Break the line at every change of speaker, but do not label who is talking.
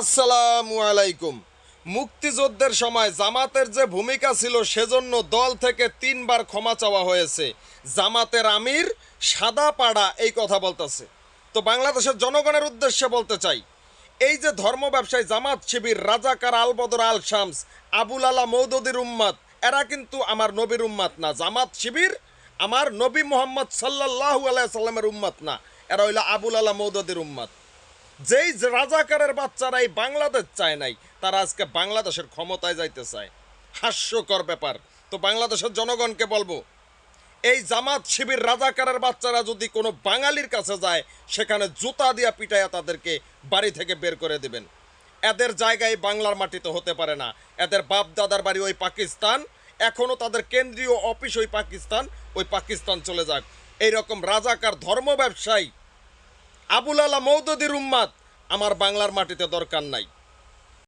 আসসালামু আলাইকুম। মুক্তিযুদ্ধের সময় জামাতের যে ভূমিকা ছিল সেজন্য দল থেকে 3বার ক্ষমা চাওয়া হয়েছে। জামাতের আমির সাদা পাড়া এই কথা বলতেছে। তো বাংলাদেশের জনগণের উদ্দেশ্যে বলতে চাই, এই যে ধর্ম ব্যবসায়ী জামাত শিবির, রাজাকার আলবদর আল শামস, আবুল আলা মৌদুদির উম্মাত, এরা কিন্তু আমার নবীর উম্মাত না। জামাত শিবির আমার নবী মোহাম্মদ সাল্লাল্লাহু আলাইহি সাল্লামের উম্মাত না, এরা হইল আবুল আলা মৌদুদির উম্মাত। যেই রাজাকারের বাচ্চারা এই বাংলাদেশ চায় নাই, তারা আজকে বাংলাদেশের ক্ষমতায় যাইতে চায়। হাস্যকর ব্যাপার। তো বাংলাদেশের জনগণকে বলবো, এই জামাত শিবির রাজাকারের বাচ্চারা যদি কোনো বাঙালির কাছে যায়, সেখানে জুতা দিয়া পিটাইয়া তাদেরকে বাড়ি থেকে বের করে দেবেন। এদের জায়গায় বাংলার মাটিতে হতে পারে না। এদের বাপ দাদার বাড়ি ওই পাকিস্তান, এখনও তাদের কেন্দ্রীয় অফিস ওই পাকিস্তান, ওই পাকিস্তান চলে যাক। এইরকম রাজাকার ধর্ম ব্যবসায়ী আবুল আলা মৌদুদির উম্মাদ আমার বাংলার মাটিতে দরকার নাই।